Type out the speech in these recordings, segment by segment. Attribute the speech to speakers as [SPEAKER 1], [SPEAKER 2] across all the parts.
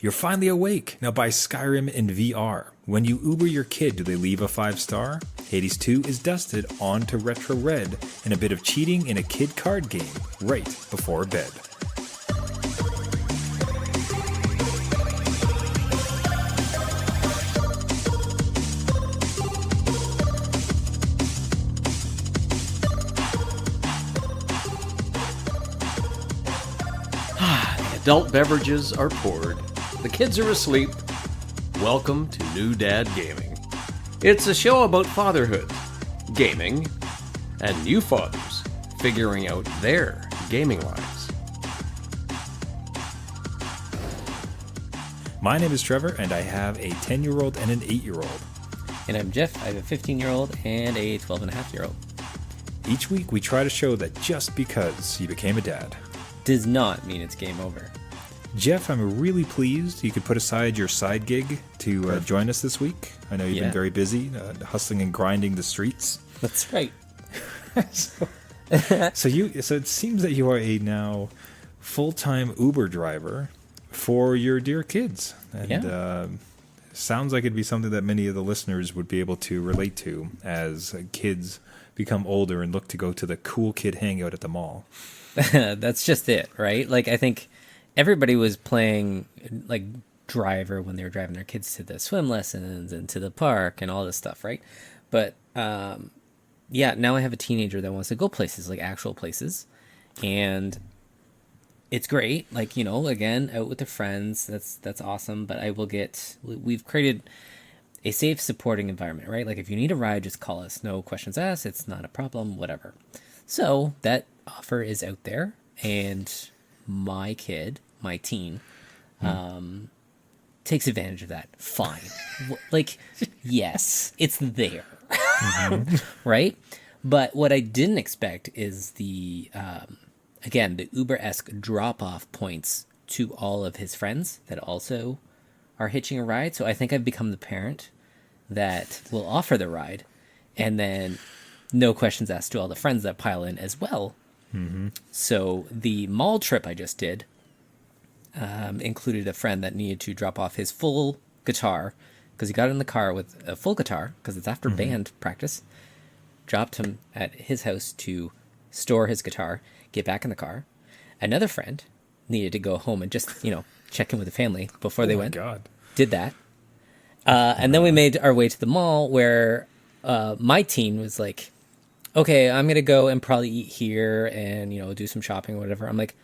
[SPEAKER 1] You're finally awake. Now buy Skyrim in VR. When you Uber your kid, do they leave a 5-star? Hades 2 is dusted onto Retro Red, and a bit of cheating in a kid card game right before bed.
[SPEAKER 2] Adult beverages are poured. The kids are asleep. Welcome to New Dad Gaming. It's a show about fatherhood, gaming, and new fathers figuring out their gaming lives.
[SPEAKER 1] My name is Trevor, and I have a 10-year-old and an 8-year-old.
[SPEAKER 3] And I'm Jeff. I have a 15-year-old and a 12-and-a-half-year-old.
[SPEAKER 1] Each week, we try to show that just because you became a dad
[SPEAKER 3] does not mean it's game over.
[SPEAKER 1] Jeff, I'm really pleased you could put aside your side gig to join us this week. I know you've been very busy, hustling and grinding the streets.
[SPEAKER 3] That's right.
[SPEAKER 1] So it seems that you are a now full-time Uber driver for your dear kids. And sounds like it'd be something that many of the listeners would be able to relate to as kids become older and look to go to the cool kid hangout at the mall.
[SPEAKER 3] That's just it, right? Like, I think everybody was playing like driver when they were driving their kids to the swim lessons and to the park and all this stuff, right? But now I have a teenager that wants to go places, like actual places, and it's great. Like, again, out with the friends, that's awesome. But we've created a safe, supporting environment, right? Like, if you need a ride, just call us. No questions asked. It's not a problem, whatever. So that offer is out there, and my teen, takes advantage of that. Fine. Like, yes, it's there. Right? But what I didn't expect is the Uber-esque drop-off points to all of his friends that also are hitching a ride. So I think I've become the parent that will offer the ride, and then no questions asked to all the friends that pile in as well. Mm-hmm. So the mall trip I just did included a friend that needed to drop off his full guitar because he got in the car with a full guitar because it's after band practice. Dropped him at his house to store his guitar, get back in the car. Another friend needed to go home and just, check in with the family before they went.
[SPEAKER 1] God.
[SPEAKER 3] Did that. And then we made our way to the mall where my teen was like, okay, I'm going to go and probably eat here and, do some shopping or whatever. I'm like,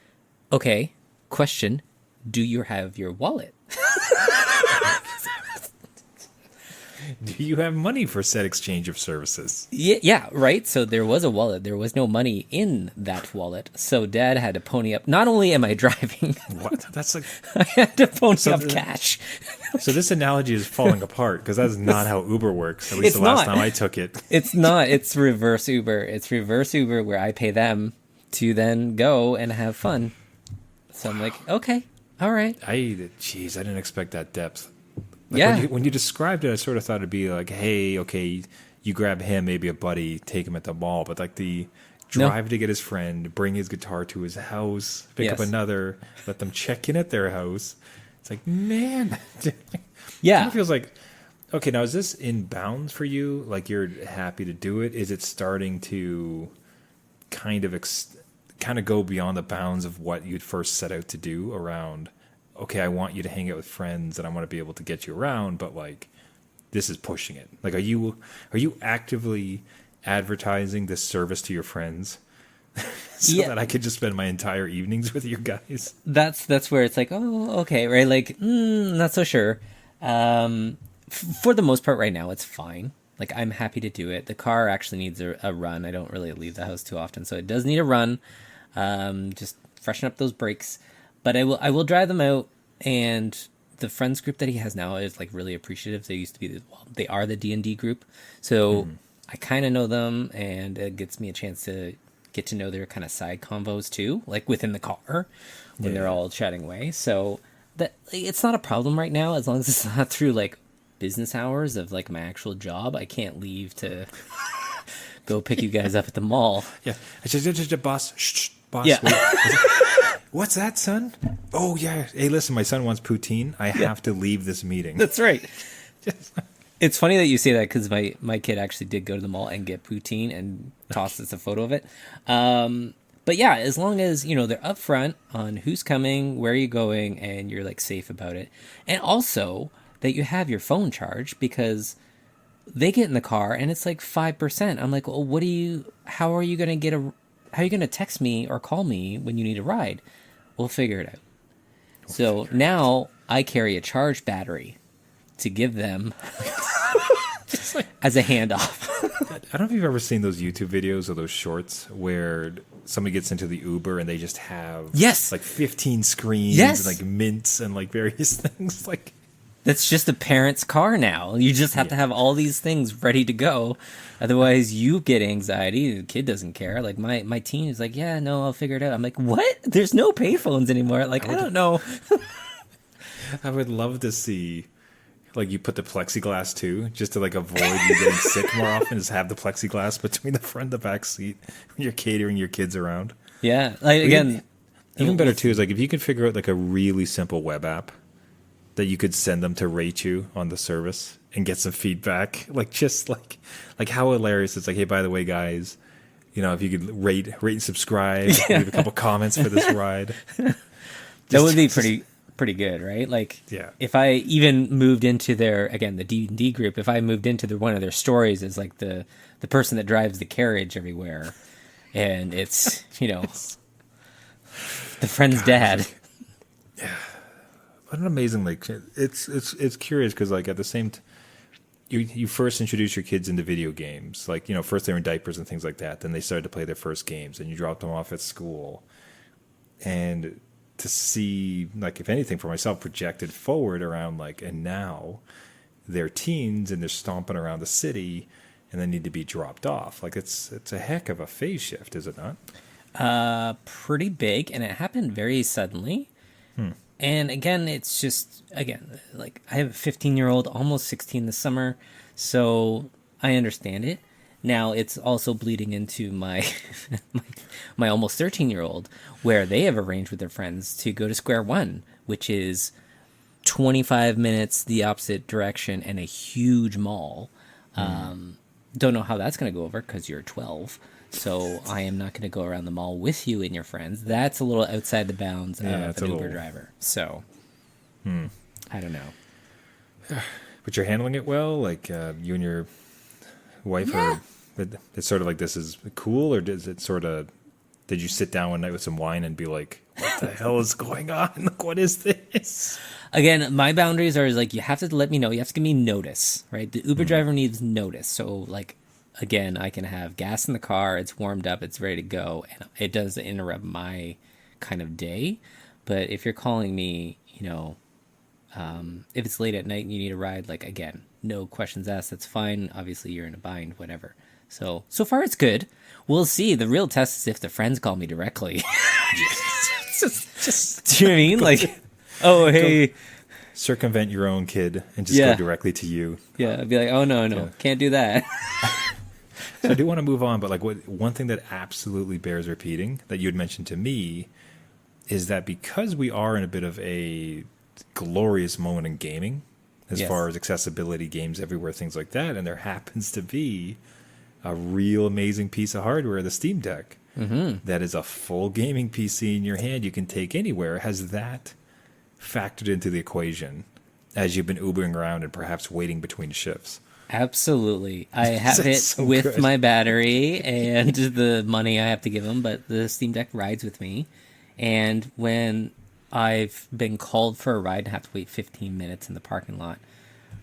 [SPEAKER 3] okay, question, do you have your wallet?
[SPEAKER 1] Do you have money for said exchange of services?
[SPEAKER 3] Yeah, right? So there was a wallet. There was no money in that wallet. So Dad had to pony up. Not only am I driving.
[SPEAKER 1] What? That's like...
[SPEAKER 3] I had to pony up cash.
[SPEAKER 1] So this analogy is falling apart because that's not how Uber works. At least the last time I took it.
[SPEAKER 3] It's not. It's reverse Uber. It's reverse Uber where I pay them to then go and have fun. So I'm like, okay, all right.
[SPEAKER 1] I didn't expect that depth. Like when you described it, I sort of thought it'd be like, hey, okay, you grab him, maybe a buddy, take him at the mall. But like the drive to get his friend, bring his guitar to his house, pick up another, let them check in at their house. It's like, man.
[SPEAKER 3] Yeah.
[SPEAKER 1] It kind of feels like, okay, now is this in bounds for you? Like you're happy to do it? Is it starting to kind of go beyond the bounds of what you'd first set out to do around, okay, I want you to hang out with friends and I want to be able to get you around, but like this is pushing it. Like, are you actively advertising this service to your friends so that I could just spend my entire evenings with you guys?
[SPEAKER 3] That's where it's like, oh, okay, right? Like, not so sure. For the most part right now, it's fine. Like, I'm happy to do it. The car actually needs a run. I don't really leave the house too often, so it does need a run. Just freshen up those brakes. But I will drive them out, and the friends group that he has now is like really appreciative. They used to be they are the D&D group, so I kind of know them, and it gets me a chance to get to know their kind of side convos too, like within the car when they're all chatting away. So that it's not a problem right now as long as it's not through like business hours of like my actual job. I can't leave to go pick you guys up at the mall.
[SPEAKER 1] Yeah, boss. Shh, boss.
[SPEAKER 3] Yeah.
[SPEAKER 1] Wait. What's that, son? oh yeah, hey, listen, my son wants poutine. I have to leave this meeting.
[SPEAKER 3] That's right. It's funny that you say that because my kid actually did go to the mall and get poutine and tossed us a photo of it. But yeah, as long as, they're upfront on who's coming, where you're going, and you're like safe about it. And also that you have your phone charged, because they get in the car and it's like 5%. I'm like, well, how are you going to text me or call me when you need a ride? We'll figure it out. So now I carry a charged battery to give them as a handoff.
[SPEAKER 1] I don't know if you've ever seen those YouTube videos or those shorts where somebody gets into the Uber and they just have like 15 screens and like mints and like various things. Like
[SPEAKER 3] that's just a parent's car now. You just have to have all these things ready to go. Otherwise you get anxiety. The kid doesn't care. Like my teen is like, yeah, no, I'll figure it out. I'm like, what? There's no payphones anymore. Like, I don't know.
[SPEAKER 1] I would love to see, like, you put the plexiglass too, just to like avoid you getting sick more often. Just have the plexiglass between the front and the back seat when you're catering your kids around.
[SPEAKER 3] Yeah, like again,
[SPEAKER 1] even better too is like if you could figure out like a really simple web app that you could send them to rate you on the service and get some feedback. Like just like how hilarious it's like, hey, by the way, guys, if you could rate and subscribe, leave a couple comments for this ride.
[SPEAKER 3] That would be pretty good, right? Like, if I even moved into the D&D group, if I moved into one of their stories as like the person that drives the carriage everywhere, and it's the friend's dad.
[SPEAKER 1] Yeah, what an amazing, like, it's curious because like at the same you first introduce your kids into video games, like first they were in diapers and things like that, then they started to play their first games, and you dropped them off at school, and to see, like, if anything, for myself, projected forward around, like, and now they're teens and they're stomping around the city and they need to be dropped off. Like, it's a heck of a phase shift, is it not?
[SPEAKER 3] Pretty big, and it happened very suddenly. And again, it's just, like, I have a 15-year-old, almost 16 this summer, so I understand it. Now it's also bleeding into my my almost 13-year-old, where they have arranged with their friends to go to Square One, which is 25 minutes the opposite direction and a huge mall. Don't know how that's going to go over because you're 12. So I am not going to go around the mall with you and your friends. That's a little outside the bounds of an Uber driver. So I don't know.
[SPEAKER 1] But you're handling it well? Like you and your wife are, it's sort of like, this is cool, or does it sort of, did you sit down one night with some wine and be like, what the hell is going on? Like, what is this?
[SPEAKER 3] Again, my boundaries are like, you have to let me know. You have to give me notice, right? The Uber driver needs notice. So like, again, I can have gas in the car. It's warmed up. It's ready to go. And it doesn't interrupt my kind of day. But if you're calling me, if it's late at night and you need a ride, like, again, no questions asked. That's fine. Obviously, you're in a bind, whatever. So far it's good. We'll see. The real test is if the friends call me directly. just do you know what I mean? Like, oh, hey.
[SPEAKER 1] Circumvent your own kid and just go directly to you.
[SPEAKER 3] Yeah, I'd be like, oh, no, can't do that.
[SPEAKER 1] So I do want to move on, but like one thing that absolutely bears repeating that you had mentioned to me is that because we are in a bit of a glorious moment in gaming, as far as accessibility, games everywhere, things like that, and there happens to be a real amazing piece of hardware, the Steam Deck, that is a full gaming PC in your hand you can take anywhere. Has that factored into the equation as you've been Ubering around and perhaps waiting between shifts?
[SPEAKER 3] Absolutely. I have it with my battery and the money I have to give them, but the Steam Deck rides with me. And when I've been called for a ride and have to wait 15 minutes in the parking lot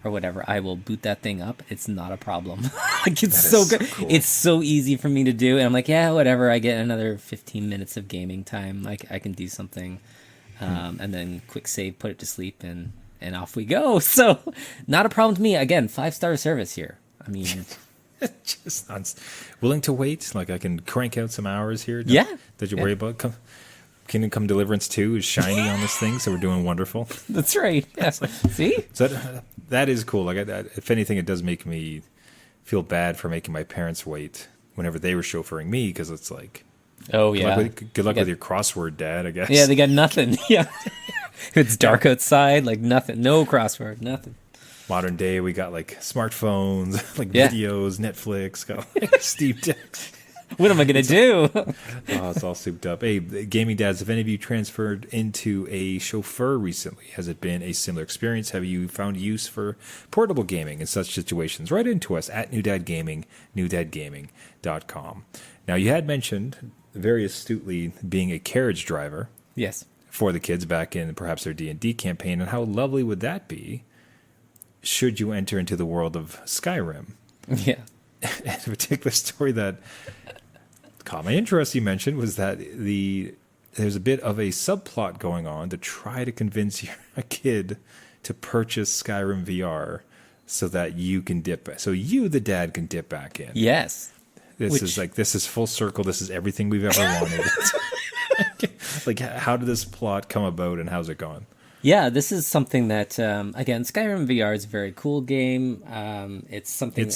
[SPEAKER 3] or whatever, I will boot that thing up. It's not a problem. Like, it's so good. So cool. It's so easy for me to do. And I'm like, yeah, whatever. I get another 15 minutes of gaming time. Like, I can do something. And then quick save, put it to sleep, and off we go. So not a problem to me. Again, 5-star service here. I mean,
[SPEAKER 1] just willing to wait. Like, I can crank out some hours here. Did you worry about Kingdom Come Deliverance 2 is shiny on this thing, so we're doing wonderful.
[SPEAKER 3] That's right. Yeah. See?
[SPEAKER 1] So that is cool. Like, if anything, it does make me feel bad for making my parents wait whenever they were chauffeuring me, because it's like
[SPEAKER 3] Oh yeah.
[SPEAKER 1] Good luck with your crossword, Dad. I guess.
[SPEAKER 3] Yeah, they got nothing. Yeah. It's dark outside, like nothing. No crossword, nothing.
[SPEAKER 1] Modern day, we got like smartphones, like
[SPEAKER 3] Yeah.
[SPEAKER 1] videos, Netflix, got like Steam Decks.
[SPEAKER 3] What am I gonna do?
[SPEAKER 1] Oh, it's all souped up. Hey, gaming dads, have any of you transferred into a chauffeur recently? Has it been a similar experience? Have you found use for portable gaming in such situations? Write into us at newdadgaming, newdadgaming.com. Now, you had mentioned very astutely being a carriage driver
[SPEAKER 3] Yes.
[SPEAKER 1] for the kids back in perhaps their D&D campaign, and how lovely would that be should you enter into the world of Skyrim?
[SPEAKER 3] Yeah.
[SPEAKER 1] And a particular story that caught my interest, you mentioned, was that there's a bit of a subplot going on to try to convince a kid to purchase Skyrim VR so that you can the dad, can dip back in.
[SPEAKER 3] Yes.
[SPEAKER 1] This is full circle. This is everything we've ever wanted. Like, how did this plot come about, and how's it gone?
[SPEAKER 3] Yeah, this is something that again, Skyrim VR is a very cool game. It's something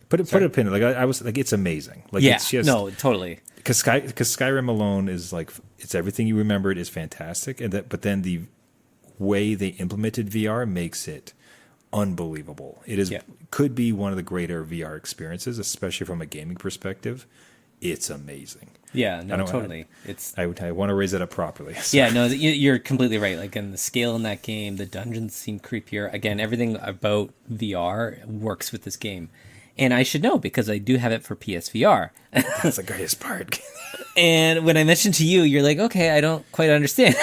[SPEAKER 1] Put a pin in it. Like I was like, it's amazing. Like,
[SPEAKER 3] yeah,
[SPEAKER 1] it's just,
[SPEAKER 3] no, totally.
[SPEAKER 1] because Skyrim alone is like, it's everything you remembered is fantastic, but then the way they implemented VR makes it unbelievable. It is could be one of the greater VR experiences, especially from a gaming perspective. It's amazing.
[SPEAKER 3] Yeah, no, totally.
[SPEAKER 1] I want to raise it up properly. So.
[SPEAKER 3] Yeah, no, you're completely right. Like, in the scale in that game, the dungeons seem creepier. Again, everything about VR works with this game. And I should know because I do have it for PSVR.
[SPEAKER 1] That's the greatest part.
[SPEAKER 3] And when I mentioned to you, you're like, okay, I don't quite understand.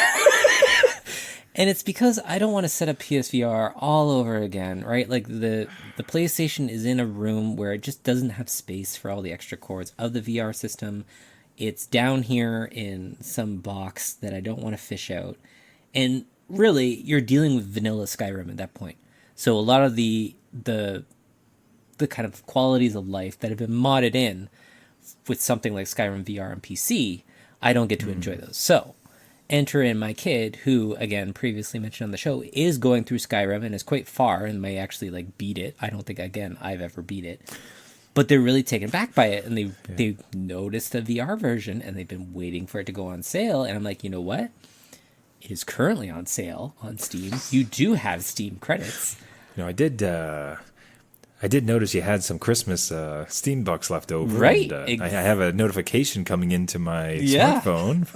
[SPEAKER 3] And it's because I don't want to set up PSVR all over again, right? Like, the PlayStation is in a room where it just doesn't have space for all the extra cords of the VR system. It's down here in some box that I don't want to fish out. And really, you're dealing with vanilla Skyrim at that point. So a lot of the kind of qualities of life that have been modded in with something like Skyrim VR and PC, I don't get to enjoy those. So enter in my kid, who, again, previously mentioned on the show, is going through Skyrim and is quite far and may actually like beat it. I don't think, again, I've ever beat it. But they're really taken back by it, and they noticed the VR version, and they've been waiting for it to go on sale. And I'm like, you know what? It is currently on sale on Steam. You do have Steam credits.
[SPEAKER 1] You know, I did notice you had some Christmas Steam bucks left over.
[SPEAKER 3] Right.
[SPEAKER 1] And, I have a notification coming into my smartphone.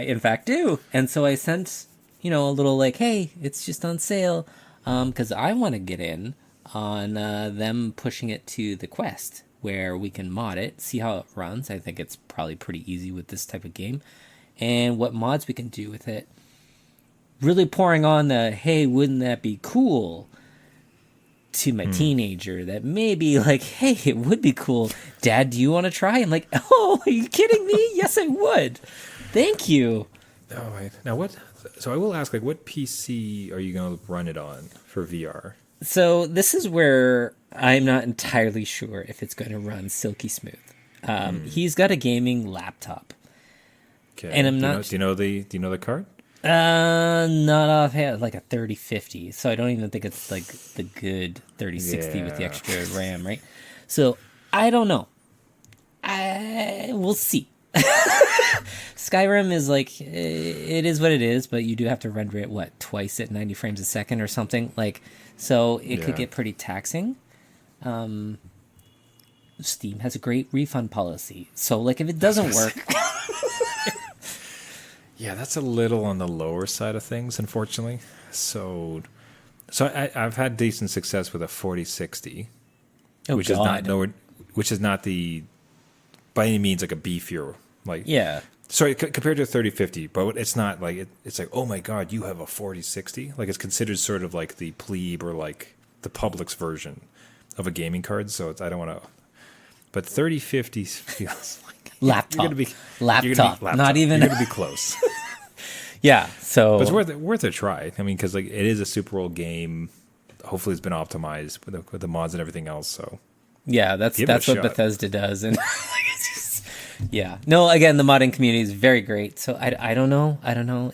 [SPEAKER 3] In fact, do. And so I sent, a little like, hey, it's just on sale, because I want to get in on them pushing it to the Quest, where we can mod it, see how it runs. I think it's probably pretty easy with this type of game, and what mods we can do with it. Really pouring on the, hey, wouldn't that be cool, to my teenager that may be like, hey, it would be cool. Dad, do you want to try? I'm like, oh, are you kidding me? Yes, I would. Thank you.
[SPEAKER 1] Oh, right. Now what? So I will ask, like, what PC are you going to run it on for VR?
[SPEAKER 3] So this is where I'm not entirely sure if it's going to run silky smooth. He's got a gaming laptop.
[SPEAKER 1] Okay.
[SPEAKER 3] And I'm not.
[SPEAKER 1] Do you know the card?
[SPEAKER 3] Not offhand, like a 3050. So I don't even think it's like the good 3060 with the extra RAM, right? So I don't know. We'll see. Skyrim is like, it is what it is, but you do have to render it twice at 90 frames a second or something, like, so it could get pretty taxing. Steam has a great refund policy, so like if it doesn't work.
[SPEAKER 1] Yeah, that's a little on the lower side of things, unfortunately. So I've had decent success with a 4060, which is not the by any means like a beefier, like, sorry, compared to a 3050, but it's not like it's like, oh my god, you have a 4060. Like, it's considered sort of like the plebe or like the public's version of a gaming card. So I don't want to, but 3050 feels like
[SPEAKER 3] laptop,
[SPEAKER 1] laptop.
[SPEAKER 3] Not even.
[SPEAKER 1] You're gonna be close.
[SPEAKER 3] Yeah, so
[SPEAKER 1] but it's worth a try. I mean, because like, it is a super old game. Hopefully, it's been optimized with the mods and everything else. So
[SPEAKER 3] yeah, that's what Bethesda does, and no. Again, the modding community is very great. So I don't know.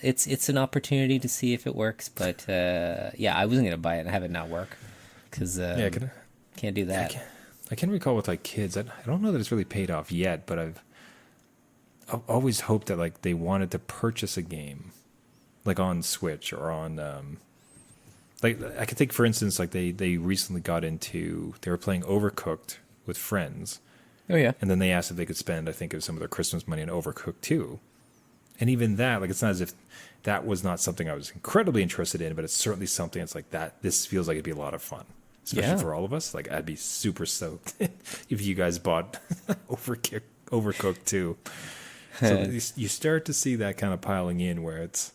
[SPEAKER 3] It's an opportunity to see if it works, but I wasn't gonna buy it and have it not work because can't do that.
[SPEAKER 1] I can recall with like kids. I don't know that it's really paid off yet, but I've always hoped that like they wanted to purchase a game, like on Switch or on like I could think for instance like they recently got into they were playing Overcooked with friends.
[SPEAKER 3] Oh yeah.
[SPEAKER 1] And then they asked if they could spend, I think it was some of their Christmas money on Overcooked too. And even that, like it's not as if that was not something I was incredibly interested in, but it's certainly something that's like that. This feels like it'd be a lot of fun, especially for all of us. Like I'd be super stoked if you guys bought Overcooked too. So you start to see that kind of piling in where it's,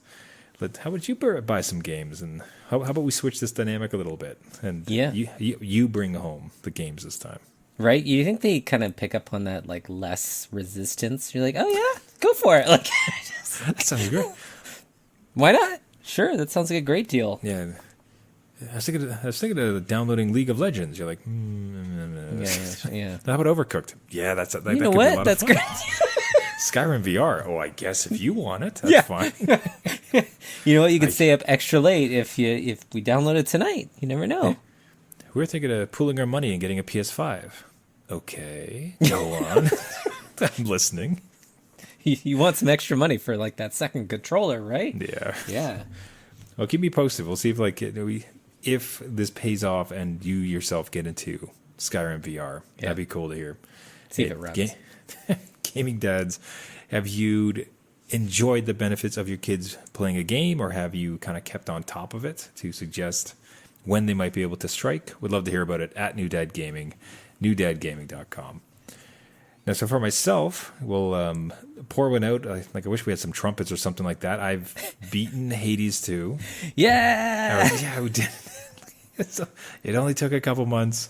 [SPEAKER 1] but how about you buy some games and how about we switch this dynamic a little bit and you bring home the games this time.
[SPEAKER 3] Right? You think they kind of pick up on that, like, less resistance? You're like, oh, yeah, go for it. Like,
[SPEAKER 1] that sounds great.
[SPEAKER 3] Why not? Sure, that sounds like a great deal.
[SPEAKER 1] Yeah. I was thinking of downloading League of Legends. You're like,
[SPEAKER 3] Yeah.
[SPEAKER 1] How about Overcooked? Yeah, that
[SPEAKER 3] You
[SPEAKER 1] could
[SPEAKER 3] know
[SPEAKER 1] be a
[SPEAKER 3] what?
[SPEAKER 1] lot
[SPEAKER 3] That's
[SPEAKER 1] of fun.
[SPEAKER 3] great.
[SPEAKER 1] Skyrim VR. Oh, I guess if you want it, that's fine.
[SPEAKER 3] You know what? You could stay up extra late if we download it tonight. You never know.
[SPEAKER 1] We're thinking of pooling our money and getting a PS5. Okay, go on. I'm listening.
[SPEAKER 3] You want some extra money for like that second controller, right?
[SPEAKER 1] Yeah.
[SPEAKER 3] Yeah.
[SPEAKER 1] Well, keep me posted. We'll see if if this pays off and you yourself get into Skyrim VR.
[SPEAKER 3] Yeah.
[SPEAKER 1] That'd be cool to hear.
[SPEAKER 3] See if it runs.
[SPEAKER 1] Gaming dads, have you enjoyed the benefits of your kids playing a game, or have you kind of kept on top of it to suggest when they might be able to strike? Would love to hear about it at New Dad Gaming, newdadgaming.com. Now, so for myself, we'll pour one out. Like I wish we had some trumpets or something like that. I've beaten Hades 2.
[SPEAKER 3] Yeah.
[SPEAKER 1] Yeah, we did. It only took a couple months.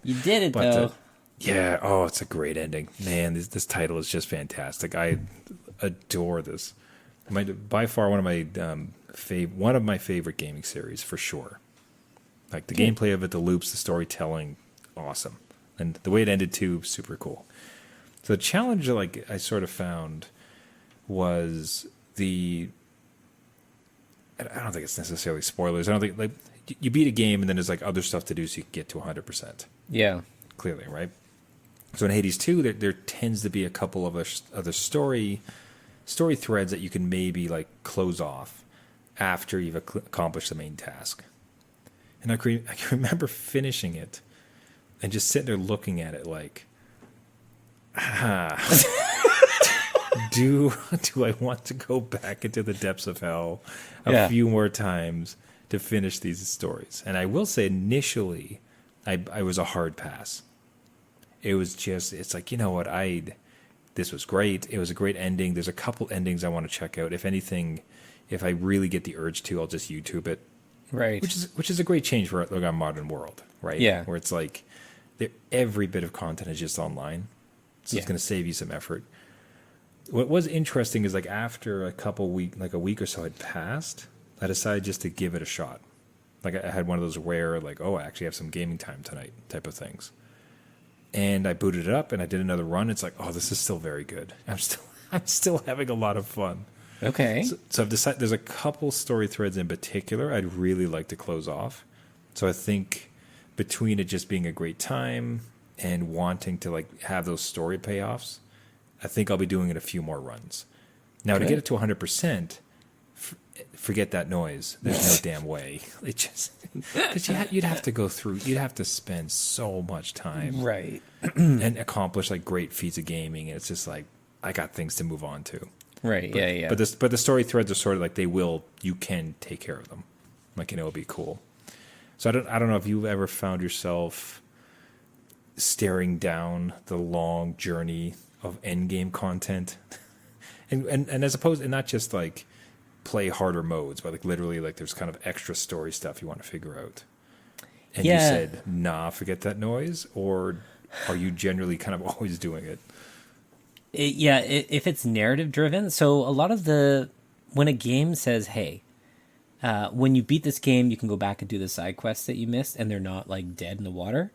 [SPEAKER 3] You did it, though.
[SPEAKER 1] Yeah. Oh, it's a great ending. Man, this title is just fantastic. I adore this. By far one of my favorite gaming series for sure. Like the gameplay of it, the loops, the storytelling, awesome. And the way it ended too, super cool. So the challenge like I sort of found was I don't think it's necessarily spoilers. I don't think like you beat a game and then there's like other stuff to do so you can get to 100%.
[SPEAKER 3] Yeah.
[SPEAKER 1] Clearly, right? So in Hades 2, there tends to be a couple of other story threads that you can maybe like close off after you've accomplished the main task. And I can remember finishing it and just sitting there looking at it like, do I want to go back into the depths of hell a few more times to finish these stories? And I will say initially, I was a hard pass. It was just, it's like, you know what, this was great. It was a great ending. There's a couple endings I want to check out. If anything, if I really get the urge to, I'll just YouTube it.
[SPEAKER 3] Right.
[SPEAKER 1] Which is a great change for like our modern world, right?
[SPEAKER 3] Yeah.
[SPEAKER 1] Where it's like every bit of content is just online. So it's going to save you some effort. What was interesting is like after a week or so had passed, I decided just to give it a shot. Like I had one of those rare, like, oh, I actually have some gaming time tonight type of things. And I booted it up and I did another run. It's like, oh, this is still very good. I'm still having a lot of fun.
[SPEAKER 3] Okay.
[SPEAKER 1] So I've decided there's a couple story threads in particular I'd really like to close off. So I think between it just being a great time and wanting to like have those story payoffs, I think I'll be doing it a few more runs. Now to get it to 100%, forget that noise. There's no damn way. It just because you'd have to go through. You'd have to spend so much time,
[SPEAKER 3] Right.
[SPEAKER 1] and accomplish like great feats of gaming. And it's just like I got things to move on to.
[SPEAKER 3] Right. Yeah.
[SPEAKER 1] But the story threads are sort of like you can take care of them. Like, it'll be cool. So I don't know if you've ever found yourself staring down the long journey of endgame content, and as opposed, and not just like play harder modes, but like literally like there's kind of extra story stuff you want to figure out. And you said, nah, forget that noise, or are you generally kind of always doing it?
[SPEAKER 3] If it's narrative driven, so a lot of when a game says, hey, when you beat this game, you can go back and do the side quests that you missed, and they're not like dead in the water,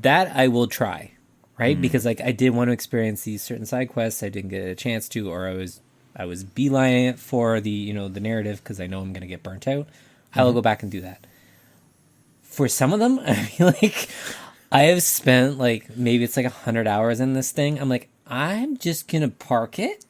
[SPEAKER 3] that I will try, right? Because like I did want to experience these certain side quests, I didn't get a chance to, or I was beelining it for the the narrative because I know I'm gonna get burnt out. I will go back and do that. For some of them, I feel like I have spent like maybe it's like 100 hours in this thing. I'm like, I'm just gonna park it.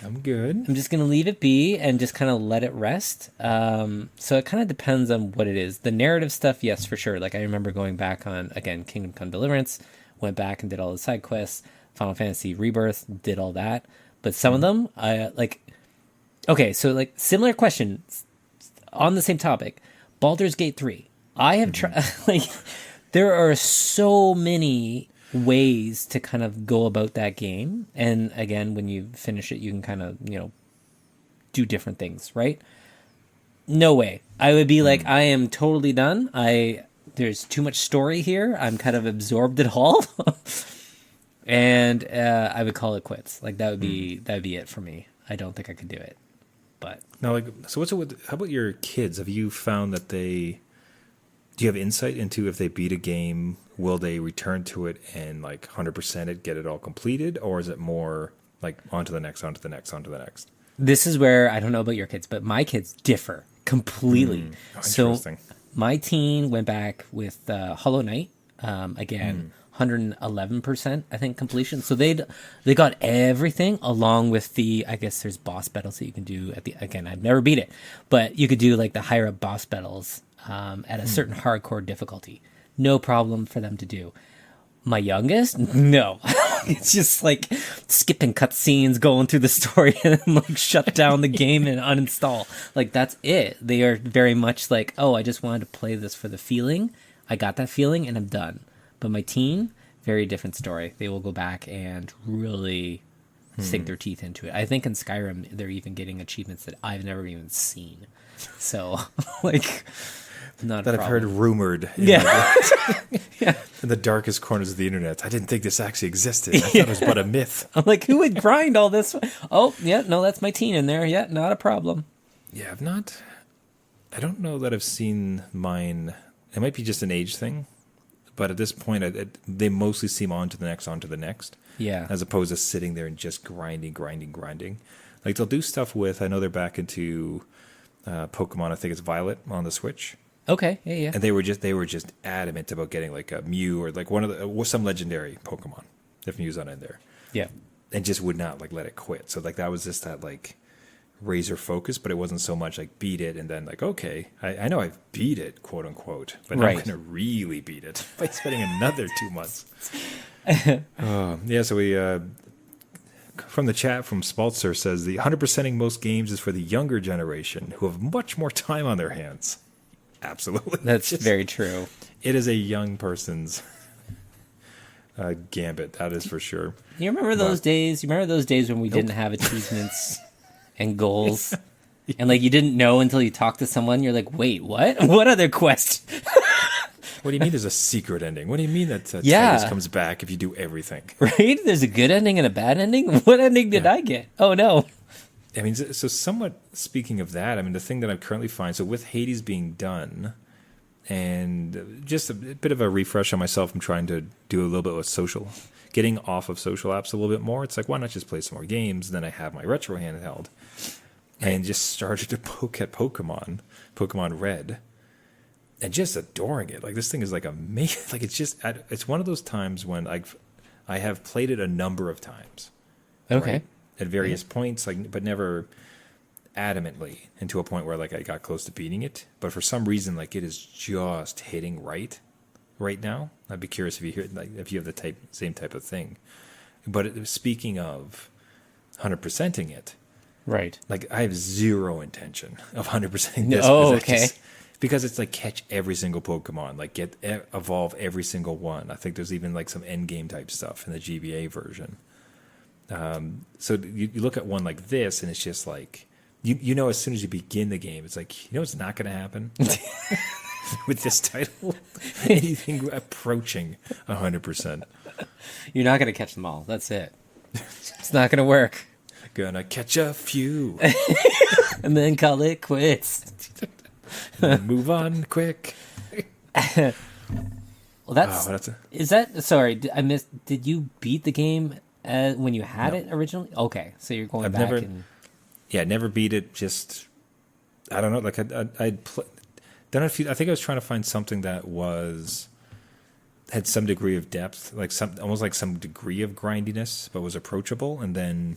[SPEAKER 1] I'm good.
[SPEAKER 3] I'm just gonna leave it be and just kind of let it rest. So it kind of depends on what it is. The narrative stuff, yes, for sure. Like I remember going back on again Kingdom Come Deliverance, went back and did all the side quests. Final Fantasy Rebirth, did all that. But some of them, like, okay, so like similar question on the same topic. Baldur's Gate 3. I have tried, like, there are so many ways to kind of go about that game. And again, when you finish it, you can kind of, do different things, right? No way. I would be like, I am totally done. There's too much story here. I'm kind of absorbed it all. And I would call it quits. Like that would be it for me. I don't think I could do it. But
[SPEAKER 1] now, like, so what's it with? How about your kids? Have you found that do you have insight into if they beat a game, will they return to it and like 100% it, get it all completed, or is it more like on to the next, on to the next, on to the next?
[SPEAKER 3] This is where I don't know about your kids, but my kids differ completely. So my teen went back with Hollow Knight again. 111%, I think, completion. So they got everything along with I guess there's boss battles that you can do again, I've never beat it, but you could do like the higher up boss battles at a certain hardcore difficulty. No problem for them to do. My youngest, no. It's just like skipping cutscenes, going through the story, and then like shut down the game and uninstall. Like that's it. They are very much like, oh, I just wanted to play this for the feeling. I got that feeling and I'm done. But my teen, very different story. They will go back and really sink their teeth into it. I think in Skyrim, they're even getting achievements that I've never even seen. So, like, not
[SPEAKER 1] that
[SPEAKER 3] a
[SPEAKER 1] I've heard rumored.
[SPEAKER 3] Yeah.
[SPEAKER 1] In the darkest corners of the internet. I didn't think this actually existed. I thought it was but a myth.
[SPEAKER 3] I'm like, who would grind all this? Oh, yeah, no, that's my teen in there. Yeah, not a problem.
[SPEAKER 1] Yeah, I don't know that I've seen mine. It might be just an age thing. But at this point, they mostly seem on to the next.
[SPEAKER 3] Yeah.
[SPEAKER 1] As opposed to sitting there and just grinding. Like they'll do stuff with, I know they're back into Pokemon, I think it's Violet on the Switch.
[SPEAKER 3] Okay, yeah.
[SPEAKER 1] And they were just adamant about getting like a Mew or like some legendary Pokemon, if Mew's on in there.
[SPEAKER 3] Yeah.
[SPEAKER 1] And just would not like let it quit. So like that was just that like razor focus, but it wasn't so much like beat it and then like, okay, I know I've beat it, quote unquote, but now I'm going to really beat it by spending another 2 months. Yeah, so we, from the chat from Spaltzer says the 100%ing most games is for the younger generation who have much more time on their hands. Absolutely.
[SPEAKER 3] That's very true.
[SPEAKER 1] It is a young person's gambit, that is for sure.
[SPEAKER 3] You remember those days? You remember those days when we didn't have achievements and goals? And like you didn't know until you talked to someone. You're like, wait, what? What other quest?
[SPEAKER 1] What do you mean there's a secret ending? What do you mean that Titus comes back if you do everything?
[SPEAKER 3] Right? There's a good ending and a bad ending? What ending did I get? Oh, no.
[SPEAKER 1] I mean, so somewhat speaking of that, I mean, the thing that I currently find, so with Hades being done, and just a bit of a refresh on myself, I'm trying to do a little bit with getting off of social apps a little bit more. It's like, why not just play some more games? Then I have my retro handheld, and just started to poke at Pokemon Red, and just adoring it. Like, this thing is like amazing. Like, it's one of those times when I have played it a number of times.
[SPEAKER 3] Okay.
[SPEAKER 1] Right? At various points, like, but never adamantly, and to a point where like I got close to beating it. But for some reason, like it is just hitting right now. I'd be curious if you have the same type of thing. But speaking of 100%ing it,
[SPEAKER 3] right?
[SPEAKER 1] Like I have zero intention of 100%ing this.
[SPEAKER 3] Oh, okay.
[SPEAKER 1] Because it's like catch every single Pokemon, like evolve every single one. I think there's even like some endgame type stuff in the GBA version. So you look at one like this, and it's just like, you know, as soon as you begin the game, it's like, you know, it's not going to happen with this title. Anything approaching 100%.
[SPEAKER 2] You're not going to catch them all. That's it.
[SPEAKER 3] It's not going to work.
[SPEAKER 1] Gonna catch a few.
[SPEAKER 3] And then call it quits.
[SPEAKER 1] Move on quick.
[SPEAKER 3] Well, sorry, I missed, did you beat the game when you had it originally? Okay, so you're going back and...
[SPEAKER 1] Yeah, never beat it, just... I don't know, like, I'd done a few... I think I was trying to find something that was... had some degree of depth, like almost like some degree of grindiness, but was approachable. And then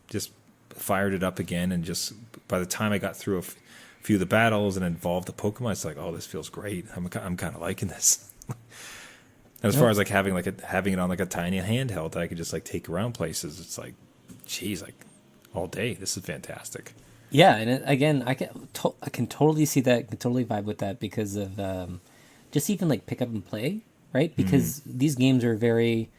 [SPEAKER 1] just fired it up again, and just by the time I got through a few of the battles and involved the Pokemon, it's like, oh, this feels great. I'm kind of liking this. And as far as like having it on like a tiny handheld that I could just like take around places, it's like, geez, like all day. This is fantastic.
[SPEAKER 3] Yeah, and again, I can totally see that, can totally vibe with that because of just even like pick up and play, right? Because these games are very,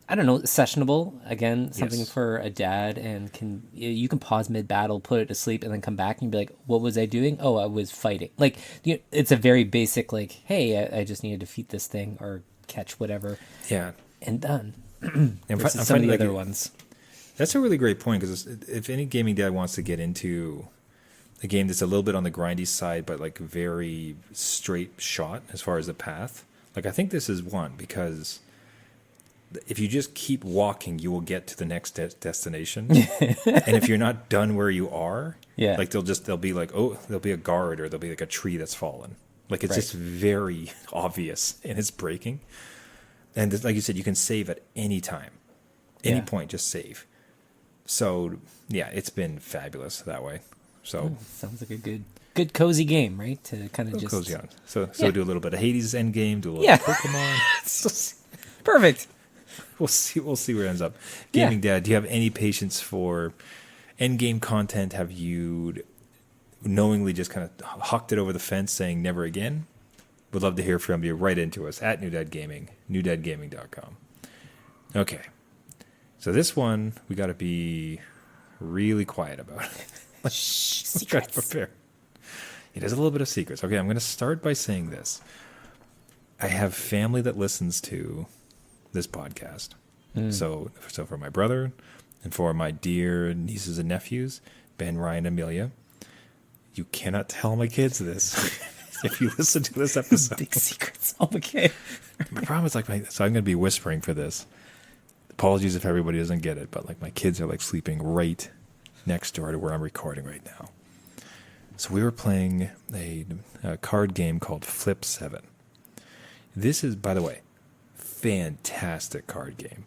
[SPEAKER 3] I don't know, sessionable. Again, something for a dad, and you can pause mid battle, put it to sleep, and then come back and be like, "What was I doing? Oh, I was fighting." Like, it's a very basic, like, "Hey, I just need to defeat this thing or catch whatever."
[SPEAKER 1] Yeah,
[SPEAKER 3] and done.
[SPEAKER 1] And
[SPEAKER 3] versus some of the other ones.
[SPEAKER 1] That's a really great point, because if any gaming dad wants to get into a game that's a little bit on the grindy side, but like very straight shot as far as the path, like I think this is one, because if you just keep walking, you will get to the next destination. And if you're not done where you are, like they'll be like, oh, there'll be a guard, or there'll be like a tree that's fallen. Like it's just very obvious, and it's breaking. And like you said, you can save at any time, any point, just save. So yeah, it's been fabulous that way. So
[SPEAKER 3] sounds like a good cozy game, right? To kind of just
[SPEAKER 1] cozy on. So do a little bit of Hades endgame, do a little Pokemon.
[SPEAKER 3] Perfect.
[SPEAKER 1] We'll see where it ends up. Gaming Dad, do you have any patience for endgame content? Have you knowingly just kind of hucked it over the fence saying never again? Would love to hear from you. Right into us at New Dad Gaming, newdadgaming.com. Okay. So this one we got to be really quiet about. Let's try to prepare. It has a little bit of secrets. Okay, I'm going to start by saying this. I have family that listens to this podcast. So for my brother and for my dear nieces and nephews, Ben, Ryan, Amelia, you cannot tell my kids this if you listen to this episode.
[SPEAKER 3] Big secrets. Okay.
[SPEAKER 1] My problem is so I'm going to be whispering for this. Apologies if everybody doesn't get it, but like my kids are like sleeping right next door to where I'm recording right now. So we were playing a card game called Flip 7. This is, by the way, fantastic card game.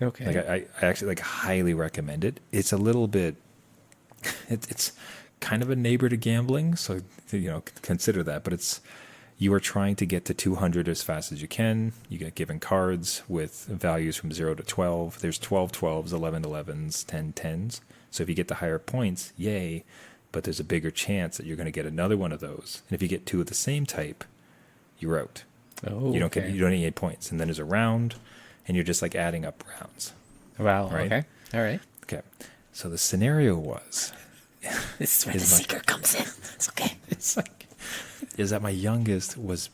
[SPEAKER 3] Okay.
[SPEAKER 1] Like I actually like highly recommend it. It's a little bit, it's kind of a neighbor to gambling, so consider that. But you are trying to get to 200 as fast as you can. You get given cards with values from 0 to 12. There's 12 12s, 11 11s, 10 10s. So if you get the higher points, yay. But there's a bigger chance that you're going to get another one of those. And if you get two of the same type, you're out.
[SPEAKER 3] Oh,
[SPEAKER 1] you don't need 8 points. And then there's a round, and you're just like adding up rounds.
[SPEAKER 3] Wow.
[SPEAKER 1] Right?
[SPEAKER 3] Okay. All right.
[SPEAKER 1] Okay. So the scenario was,
[SPEAKER 3] this is where the secret comes in. It's okay.
[SPEAKER 1] Is that my youngest was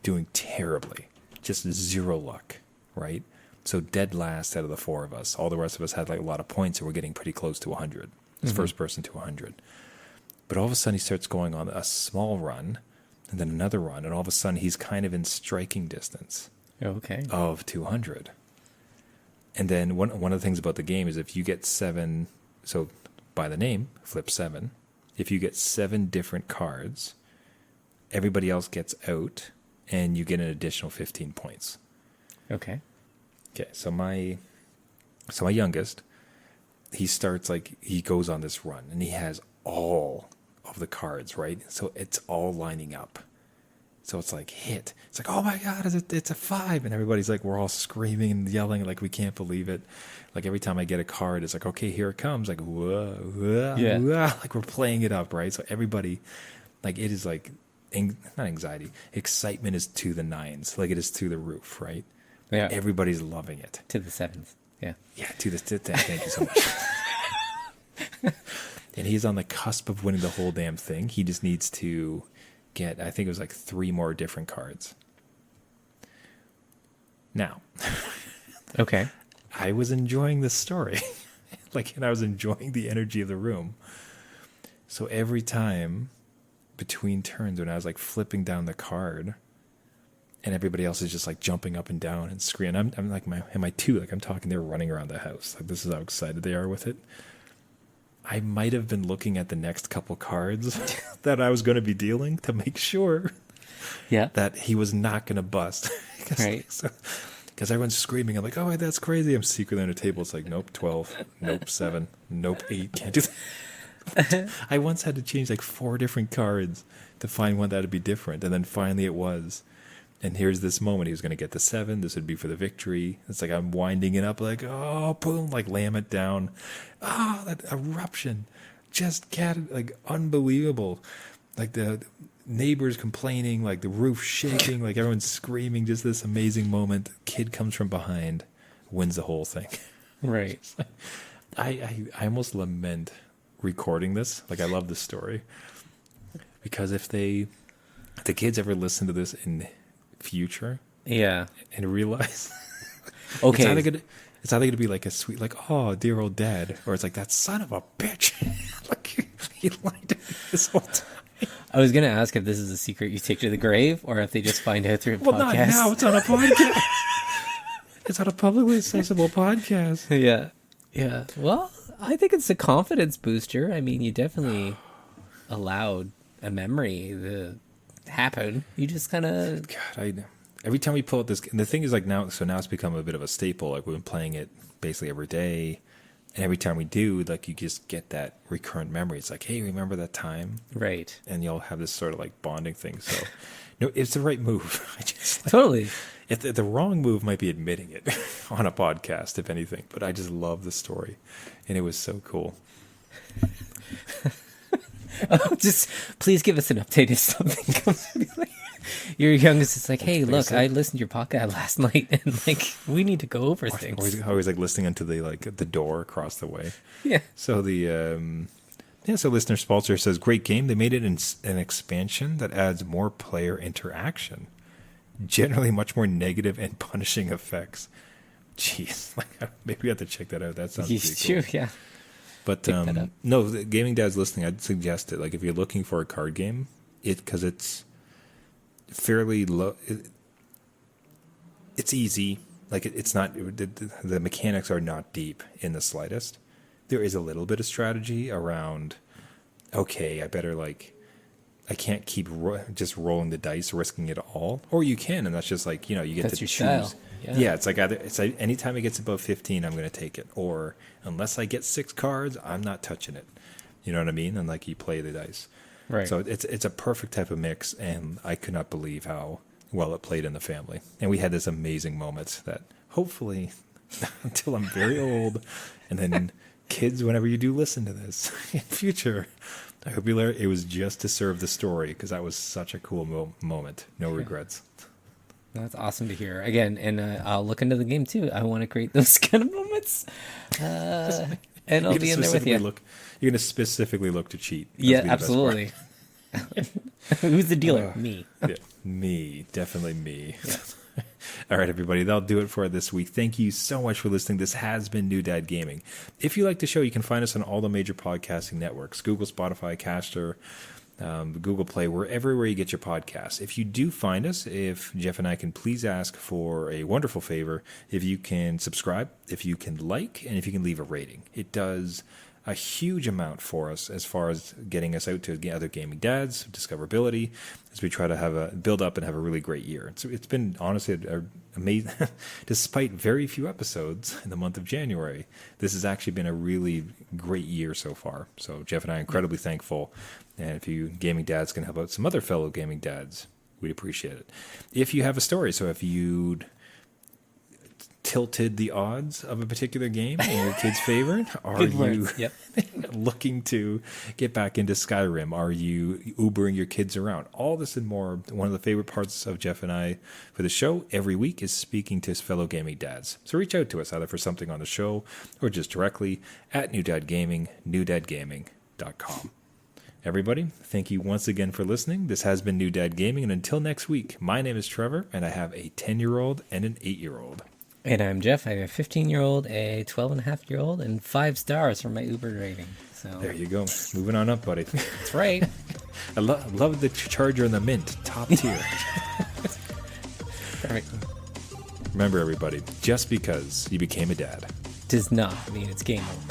[SPEAKER 1] doing terribly, just zero luck, right? So dead last out of the four of us. All the rest of us had like a lot of points, and we're getting pretty close to 100. It's first person to 100. But all of a sudden he starts going on a small run, and then another run, and all of a sudden he's kind of in striking distance of 200. And then one of the things about the game is if you get 7, so by the name, Flip 7, if you get 7 different cards, everybody else gets out, and you get an additional 15 points.
[SPEAKER 3] Okay.
[SPEAKER 1] Okay, so my youngest, he starts he goes on this run, and he has all of the cards, right? So it's all lining up. So it's like hit. It's like, oh my God, it's a 5. And everybody's like, we're all screaming and yelling like we can't believe it. Like every time I get a card, it's like, okay, here it comes. Like, whoa, whoa, whoa. Like we're playing it up, right? So everybody, like it is like, not anxiety, excitement is to the nines. Like it is to the roof, right?
[SPEAKER 3] Yeah.
[SPEAKER 1] Everybody's loving it.
[SPEAKER 3] To the 7th. Yeah.
[SPEAKER 1] Yeah, thank you so much. And he's on the cusp of winning the whole damn thing. He just needs to get, I think it was like 3 more different cards. Now.
[SPEAKER 3] Okay.
[SPEAKER 1] I was enjoying this story. And I was enjoying the energy of the room. So every time between turns when I was like flipping down the card, and everybody else is just like jumping up and down and screaming. I'm like, am I too? Like I'm talking, they're running around the house. Like this is how excited they are with it. I might have been looking at the next couple cards that I was going to be dealing to make sure
[SPEAKER 3] Yeah.
[SPEAKER 1] that he was not going to bust.
[SPEAKER 3] Right.
[SPEAKER 1] Because everyone's screaming. I'm like, oh, that's crazy. I'm secretly on a table. It's like, nope, 12. Nope, 7. Nope, 8. Can't do that. I once had to change like 4 different cards to find one that would be different. And then finally it was. And here's this moment. He was going to get the 7. This would be for the victory. It's like I'm winding it up like, oh, boom, like lam it down. Oh, that eruption. Just like unbelievable. Like the neighbors complaining, like the roof shaking, like everyone's screaming. Just this amazing moment. Kid comes from behind, wins the whole thing.
[SPEAKER 3] Right.
[SPEAKER 1] I almost lament recording this. Like I love this story. Because if the kids ever listen to this in future,
[SPEAKER 3] Yeah.
[SPEAKER 1] and realize,
[SPEAKER 3] Okay.
[SPEAKER 1] it's either gonna be like a sweet, like, oh, dear old dad, or it's like that son of a bitch, like he lied to me this whole time.
[SPEAKER 3] I was going to ask if this is a secret you take to the grave or if they just find out through a
[SPEAKER 1] Well,
[SPEAKER 3] podcast.
[SPEAKER 1] not now. It's on a podcast. It's on a publicly accessible podcast.
[SPEAKER 3] Yeah. Yeah. Well, I think it's a confidence booster. I mean, you definitely allowed a memory to happen. You just kind of...
[SPEAKER 1] God, every time we pull out this, and the thing is like now it's become a bit of a staple. Like we've been playing it basically every day. And every time we do, like you just get that recurrent memory. It's like, hey, remember that time?
[SPEAKER 3] Right.
[SPEAKER 1] And you'll have this sort of like bonding thing. So, no, it's the right move. I just
[SPEAKER 3] Totally.
[SPEAKER 1] if the wrong move might be admitting it on a podcast, if anything. But I just love the story, and it was so cool.
[SPEAKER 3] Just please give us an update if something comes. Your youngest is like, hey, look, I listened to your podcast last night, and like we need to go over things.
[SPEAKER 1] Always like listening into the door across the way.
[SPEAKER 3] Yeah.
[SPEAKER 1] So so listener sponsor says, great game. They made it an expansion that adds more player interaction, generally much more negative and punishing effects. Jeez, like maybe we have to check that out. That sounds pretty cool.
[SPEAKER 3] Yeah.
[SPEAKER 1] But no, the gaming dads listening, I'd suggest it. Like if you're looking for a card game, because it's fairly low. It's easy. Like it's not. The mechanics are not deep in the slightest. There is a little bit of strategy around. Okay, I can't keep just rolling the dice, risking it all. Or you can, and that's just like you get
[SPEAKER 3] That's
[SPEAKER 1] to
[SPEAKER 3] your
[SPEAKER 1] choose.
[SPEAKER 3] style.
[SPEAKER 1] Yeah, it's like anytime it gets above 15, I'm going to take it. Or unless I get 6 cards, I'm not touching it. You know what I mean? And like you play the dice.
[SPEAKER 3] Right.
[SPEAKER 1] So it's a perfect type of mix, and I could not believe how well it played in the family. And we had this amazing moment that hopefully, until I'm very old, and then kids, whenever you do listen to this in future, I hope you learn it was just to serve the story, because that was such a cool moment. No regrets.
[SPEAKER 3] That's awesome to hear. Again, and I'll look into the game too. I want to create those kind of moments. And I'll be in there with you.
[SPEAKER 1] You're going to specifically look to cheat.
[SPEAKER 3] Yeah, absolutely. Who's the dealer? Me.
[SPEAKER 1] Yeah, me. Definitely me. Yeah. All right, everybody. That'll do it for this week. Thank you so much for listening. This has been New Dad Gaming. If you like the show, you can find us on all the major podcasting networks, Google, Spotify, Caster, Google Play, wherever you get your podcasts. If you do find us, if Jeff and I can please ask for a wonderful favor, if you can subscribe, if you can like, and if you can leave a rating. It does a huge amount for us as far as getting us out to other gaming dads, discoverability, as we try to build up and have a really great year. It's been honestly amazing. Despite very few episodes in the month of January, this has actually been a really great year so far. So Jeff and I are incredibly thankful. And if you gaming dads can help out some other fellow gaming dads, we'd appreciate it. If you have a story, so if you'd tilted the odds of a particular game in your kid's favor, are you looking to get back into Skyrim? Are you Ubering your kids around? All this and more. One of the favorite parts of Jeff and I for the show every week is speaking to his fellow gaming dads. So reach out to us either for something on the show or just directly at New Dad Gaming, newdadgaming.com. Everybody, thank you once again for listening. This has been New Dad Gaming, and until next week, my name is Trevor, and I have a 10-year-old and an 8-year-old.
[SPEAKER 3] And I'm Jeff. I have a 15-year-old, a 12-and-a-half-year-old, and 5 stars for my Uber rating. So
[SPEAKER 1] there you go. Moving on up, buddy.
[SPEAKER 3] That's right.
[SPEAKER 1] I love the Charger and the Mint. Top tier.
[SPEAKER 3] Perfect.
[SPEAKER 1] Remember, everybody, just because you became a dad
[SPEAKER 3] does not mean it's game over.